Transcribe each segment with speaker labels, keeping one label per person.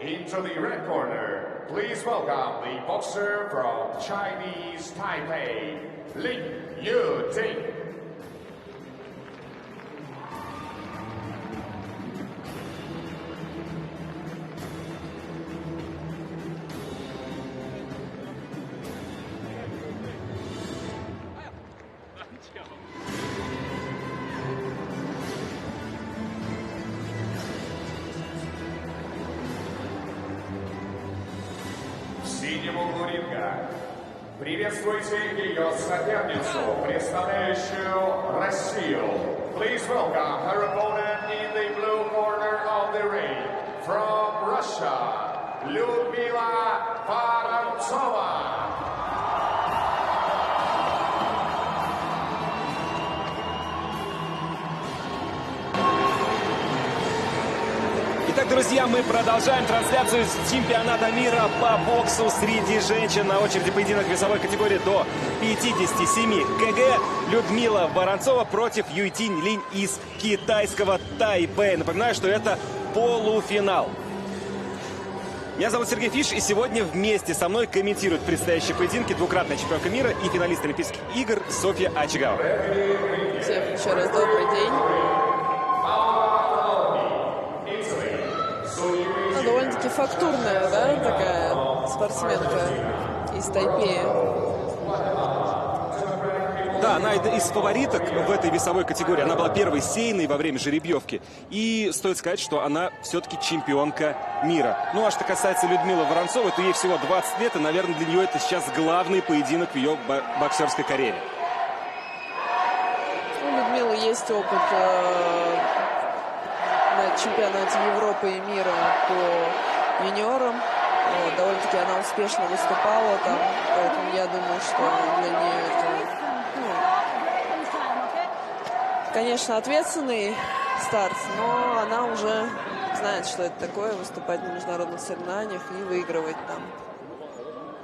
Speaker 1: Into the red corner, please welcome the boxer from Chinese Taipei, Lin Yuting. В синем углу ринга приветствуйте ее соперницу, представляющую Россию. Please welcome her opponent in the blue corner of the ring from Russia, Людмила Воронцова.
Speaker 2: Итак, друзья, мы продолжаем трансляцию с чемпионата мира по боксу среди женщин. На очереди поединок весовой категории до 57 кг. Людмила Воронцова против Юйтинь Линь из китайского Тайбэя. Напоминаю, что это полуфинал. Меня зовут Сергей Фиш, и сегодня вместе со мной комментируют предстоящие поединки двукратная чемпионка мира и финалист Олимпийских игр Софья Очагова.
Speaker 3: Всем еще раз добрый день. Довольно-таки фактурная, да, такая спортсменка из Тайпея.
Speaker 2: Да, она из фавориток в этой весовой категории. Она была первой сейной во время жеребьевки. И стоит сказать, что она все-таки чемпионка мира. Ну, а что касается Людмилы Воронцовой, то ей всего 20 лет, и, наверное, для нее это сейчас главный поединок в ее боксерской карьере.
Speaker 3: У Людмилы есть опыт на чемпионате Европы и мира по юниорам. Довольно-таки она успешно выступала там, поэтому я думаю, что для нее это, конечно, ответственный старт, но она уже знает, что это такое, выступать на международных соревнованиях и выигрывать там.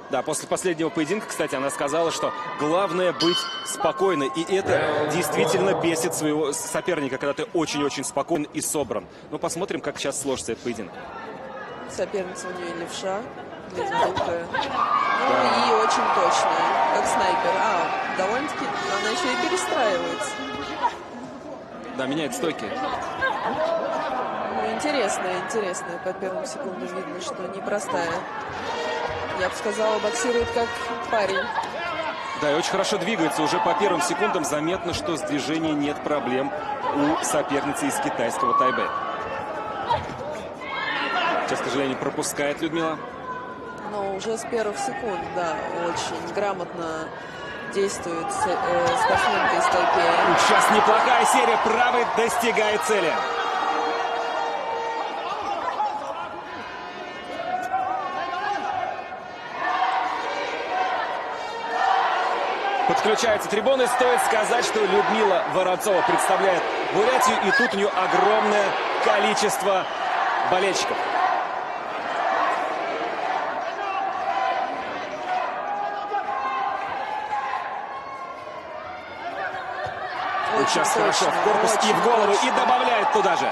Speaker 2: Да, после последнего поединка, кстати, она сказала, что главное быть спокойной. И это действительно бесит своего соперника, когда ты очень-очень спокоен и собран. Но посмотрим, как сейчас сложится этот поединок.
Speaker 3: Соперница у нее левша, длиннорукая. Ну и очень точная, как снайпер. Довольно-таки она еще и перестраивается.
Speaker 2: Да, меняет стойки.
Speaker 3: Ну, интересная. По первым секундам видно, что непростая. Я бы сказала, боксирует как парень.
Speaker 2: Да, и очень хорошо двигается. Уже по первым секундам заметно, что с движением нет проблем у соперницы из китайского Тайбэя. Сейчас, к сожалению, пропускает Людмила.
Speaker 3: Но уже с первых секунд, да, очень грамотно действует спортсменка из Тайпея.
Speaker 2: Сейчас неплохая серия. Правой достигает цели. Подключаются трибуны. Стоит сказать, что Людмила Воронцова представляет Бурятию, и тут у нее огромное количество болельщиков.
Speaker 3: Очень
Speaker 2: сейчас
Speaker 3: точно,
Speaker 2: хорошо в корпус и в голову,
Speaker 3: точно.
Speaker 2: и добавляет туда же.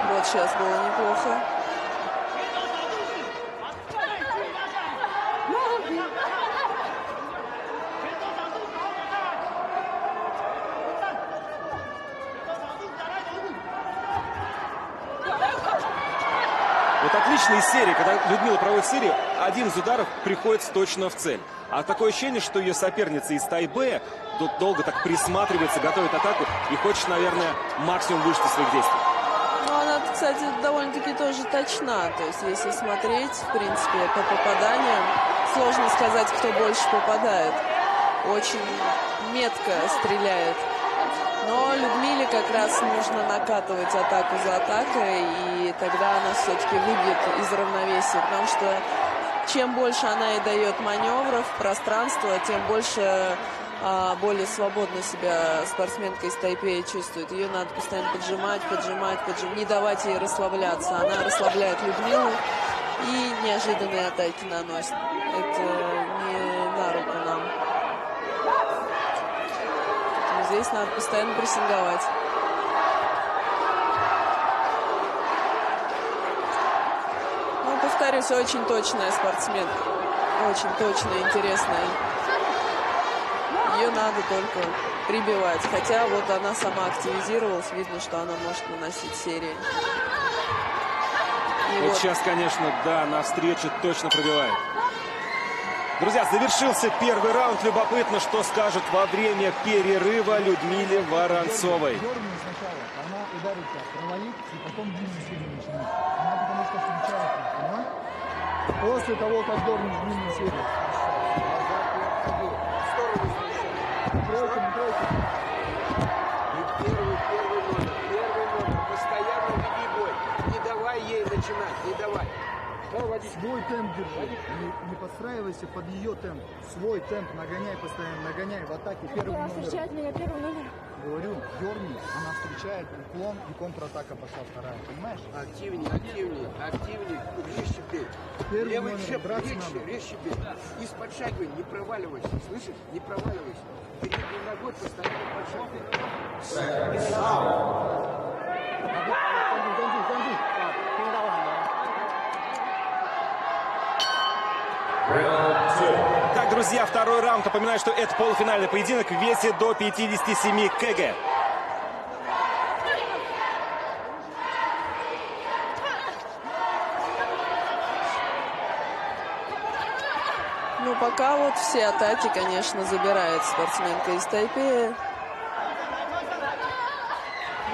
Speaker 3: Вот сейчас было неплохо.
Speaker 2: Вот отличная серия, когда Людмила проводит серию, один из ударов приходится точно в цель. А такое ощущение, что ее соперница из Тайбэя долго так присматривается, готовит атаку и хочет, наверное, максимум выжать из своих действий.
Speaker 3: Ну, она, кстати, довольно-таки тоже точна. То есть, если смотреть, в принципе, по попаданиям, сложно сказать, кто больше попадает. Очень метко стреляет. Но Людмиле как раз нужно накатывать атаку за атакой, и тогда она все-таки выбьет из равновесия. Потому что чем больше она ей дает маневров, пространства, тем больше более свободно себя спортсменка из Тайпея чувствует. Ее надо постоянно поджимать, не давать ей расслабляться. Она расслабляет Людмилу и неожиданные атаки наносит. Это не на руку нам. Здесь здесь надо постоянно прессинговать. Ну, повторюсь, очень точная спортсменка. Очень точная, интересная. Ее надо только прибивать. Хотя вот она сама активизировалась. Видно, что она может наносить серии.
Speaker 2: Вот сейчас, конечно, да, навстречу точно пробивает. Друзья, завершился первый раунд. Любопытно, что скажут во время перерыва Людмиле Воронцовой.
Speaker 4: Сначала она ударит тебя, провалит, и потом длинную серию начинает. Она потому что встречает, понимаешь? После того, как дернешь длинную серию. Тройка, не тройка.
Speaker 5: Первый номер. Постоянно веди бой. Не давай ей начинать, не давай.
Speaker 4: Свой темп держи. Не подстраивайся под ее темп. Свой темп нагоняй постоянно, нагоняй в атаке. Первый номер.
Speaker 6: Встречает меня первый номер.
Speaker 4: Говорю, дерни, она встречает уклон и контратака пошла вторая. Понимаешь?
Speaker 5: Активнее. Резче бей.
Speaker 4: Первый
Speaker 5: Левый
Speaker 4: номер,
Speaker 5: джеб,
Speaker 4: драться надо.
Speaker 5: резче бей. И подшагивай, не проваливайся. Слышишь? Не проваливайся. Передней ногой постоянно подшагивай.
Speaker 2: Так, друзья, второй раунд. Напоминаю, что это полуфинальный поединок в весе до 57 кг.
Speaker 3: Ну, пока вот все атаки, конечно, забирает спортсменка из Тайпея.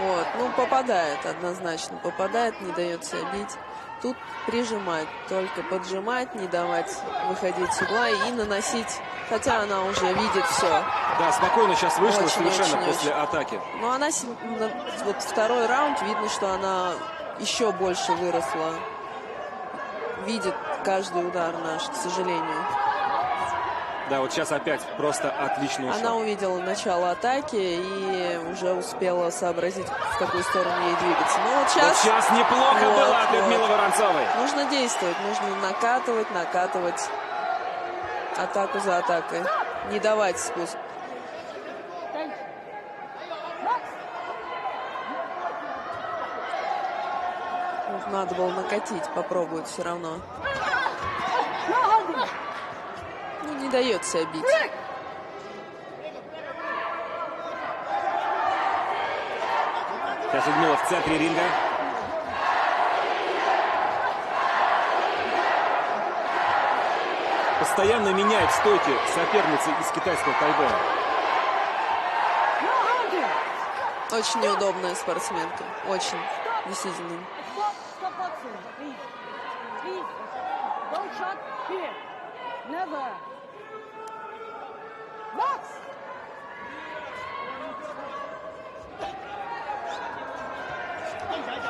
Speaker 3: Вот, ну, попадает, однозначно попадает, не дает себя бить. Тут прижимать, только поджимать, не давать выходить с угла и наносить, хотя она уже видит все.
Speaker 2: Да, спокойно сейчас вышла
Speaker 3: Очень,
Speaker 2: совершенно
Speaker 3: очень,
Speaker 2: после
Speaker 3: очень.
Speaker 2: атаки.
Speaker 3: Но она, вот второй раунд, видно, что она еще больше выросла. Видит каждый удар наш, к сожалению.
Speaker 2: Да, вот сейчас опять просто отлично ушла.
Speaker 3: Она увидела начало атаки и уже успела сообразить, в какую сторону ей двигаться. Ну вот сейчас...
Speaker 2: Вот сейчас неплохо
Speaker 3: Вот,
Speaker 2: было от
Speaker 3: вот.
Speaker 2: Людмилы Воронцовой.
Speaker 3: Нужно действовать, нужно накатывать атаку за атакой. Не давать спуск. Вот надо было накатить, попробовать все равно. Ну, не дает себя бить.
Speaker 2: Сейчас Людмила в центре ринга. Постоянно меняет стойки соперницы из китайского Тайбэя.
Speaker 3: Очень неудобная спортсменка. Очень. Действительно.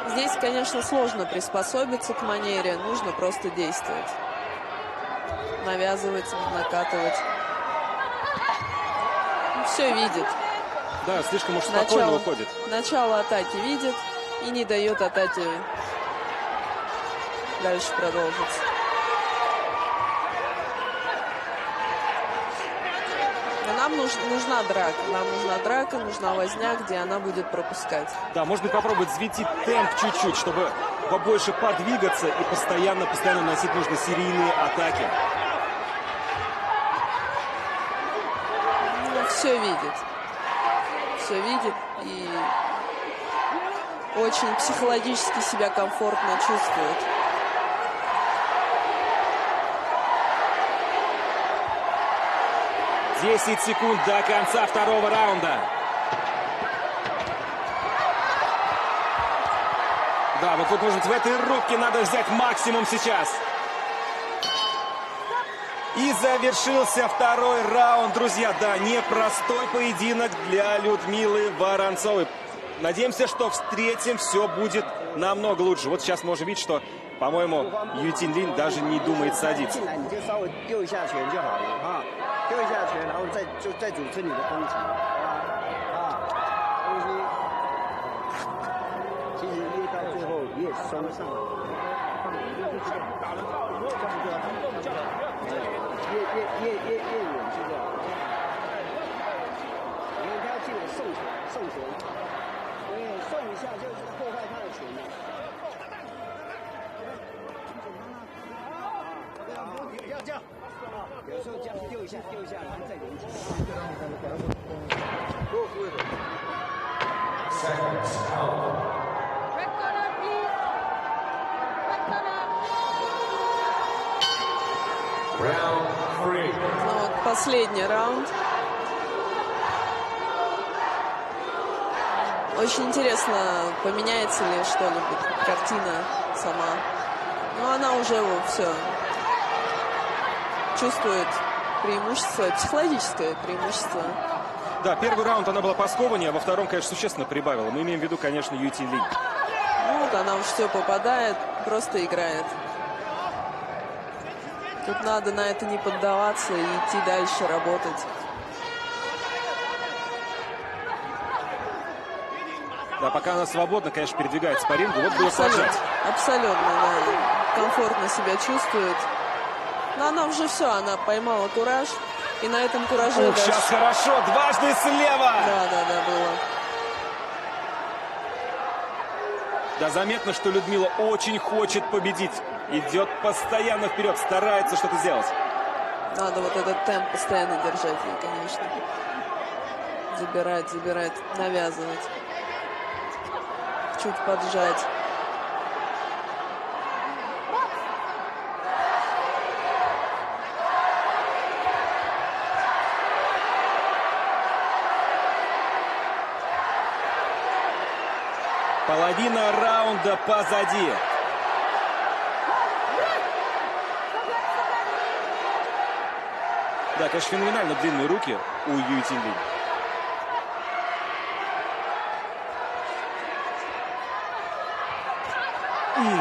Speaker 3: Здесь, конечно, сложно приспособиться к манере. Нужно просто действовать. Навязывать, накатывать. Все видит.
Speaker 2: Да, слишком уж спокойно уходит.
Speaker 3: Начало атаки видит и не дает атаке дальше продолжиться. Но нам нужна драка. Нам нужна драка, нужна возня, где она будет пропускать.
Speaker 2: Да, может быть, попробовать взвинтить темп чуть-чуть, чтобы побольше подвигаться и постоянно носить нужно серийные атаки.
Speaker 3: Ну, все видит. Все видит и очень психологически себя комфортно чувствует.
Speaker 2: Десять секунд до конца второго раунда. Да, вот тут, может, в этой рубке надо взять максимум сейчас. И завершился второй раунд, друзья. Да, непростой поединок для Людмилы Воронцовой. Надеемся, что в третьем все будет намного лучше. Вот сейчас можем видеть, что, по-моему, Ю Тинлин даже не думает садиться.
Speaker 6: 送拳，因为送一下就是破坏他的拳了。不要这样，有时候这样丢一下，然后再连起来。
Speaker 1: Seconds out. Round 3.
Speaker 3: Ну вот последний раунд. Очень интересно, поменяется ли что-нибудь картина сама. Но она уже все чувствует преимущество, психологическое преимущество.
Speaker 2: Да, первый раунд она была поскованнее, а во втором, конечно, существенно прибавила. Мы имеем в виду, конечно, Юйтин Линь.
Speaker 3: Ну вот она уж все попадает, просто играет. Тут надо на это не поддаваться и идти дальше работать.
Speaker 2: Да, пока она свободно, конечно, передвигается по рингу. Вот было сажать.
Speaker 3: Абсолютно, да. Комфортно себя чувствует. Но она уже все, она поймала кураж. И на этом кураже...
Speaker 2: Ух, сейчас хорошо, дважды слева!
Speaker 3: Да, было.
Speaker 2: Да, заметно, что Людмила очень хочет победить. Идет постоянно вперед, старается что-то сделать.
Speaker 3: Надо вот этот темп постоянно держать ей, конечно. Забирать, навязывать. Чуть поджать.
Speaker 2: Половина раунда позади. Да, конечно, феноменально длинные руки у Юйтин Линь.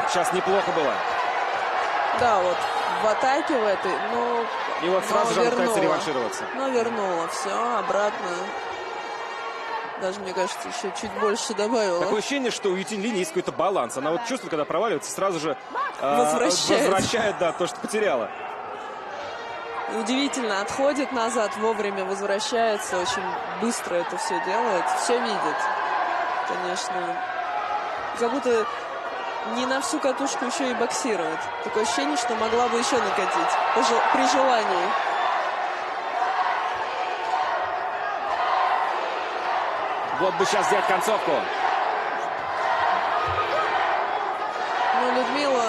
Speaker 2: Сейчас неплохо было.
Speaker 3: Да, вот в атаке в этой, но...
Speaker 2: И вот сразу же она пытается реваншироваться.
Speaker 3: Но вернула все обратно. Даже, мне кажется, еще чуть больше добавила.
Speaker 2: Такое ощущение, что у Юйтин Линь есть какой-то баланс. Она вот чувствует, когда проваливается, сразу же возвращает, да, то, что потеряла.
Speaker 3: Удивительно, отходит назад, вовремя возвращается, очень быстро это все делает, все видит. Конечно, как будто не на всю катушку еще и боксирует. Такое ощущение, что могла бы еще накатить при желании.
Speaker 2: Вот бы сейчас взять концовку.
Speaker 3: Ну, Людмила,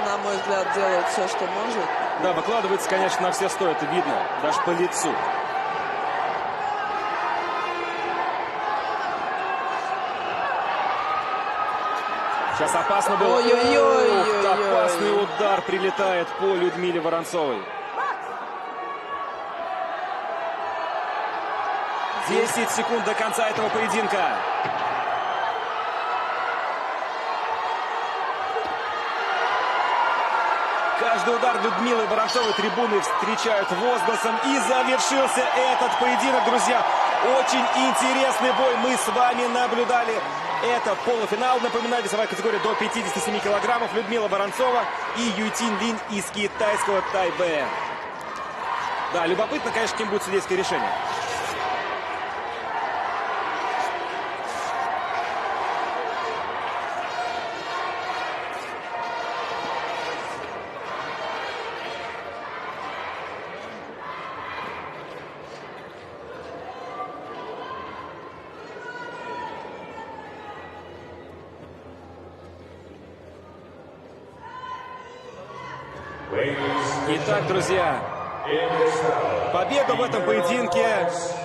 Speaker 3: на мой взгляд, делает все, что может.
Speaker 2: Да, выкладывается, конечно, на все 100, это видно, даже по лицу. Сейчас опасно было.
Speaker 3: Ой-ой-ой.
Speaker 2: Опасный удар прилетает по Людмиле Воронцовой. 10 секунд до конца этого поединка. Каждый удар Людмилы Воронцовой трибуны встречают возгласом. И завершился этот поединок, друзья. Очень интересный бой. Мы с вами наблюдали. Это полуфинал. Напоминаю, весовая категория до 57 килограммов. Людмила Воронцова и Юйтин Линь из китайского Тайбэя. Да, любопытно, конечно, кем будет судейское решение. Итак, друзья, победа в этом поединке одержала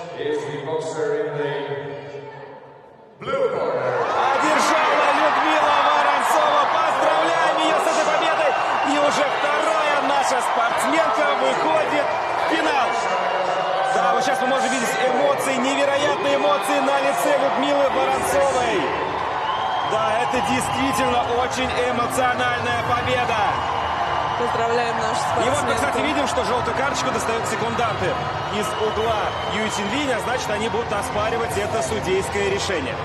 Speaker 2: Людмила Воронцова. Поздравляем ее с этой победой. И уже вторая наша спортсменка выходит в финал. Да, вот сейчас мы можем видеть эмоции, невероятные эмоции на лице Людмилы Воронцовой. Да, это действительно очень эмоциональная победа.
Speaker 3: Поздравляем нашу спортсменку.
Speaker 2: И вот мы, кстати, видим, что желтую карточку достают секунданты из угла Юйтин Линь, а значит, они будут оспаривать это судейское решение.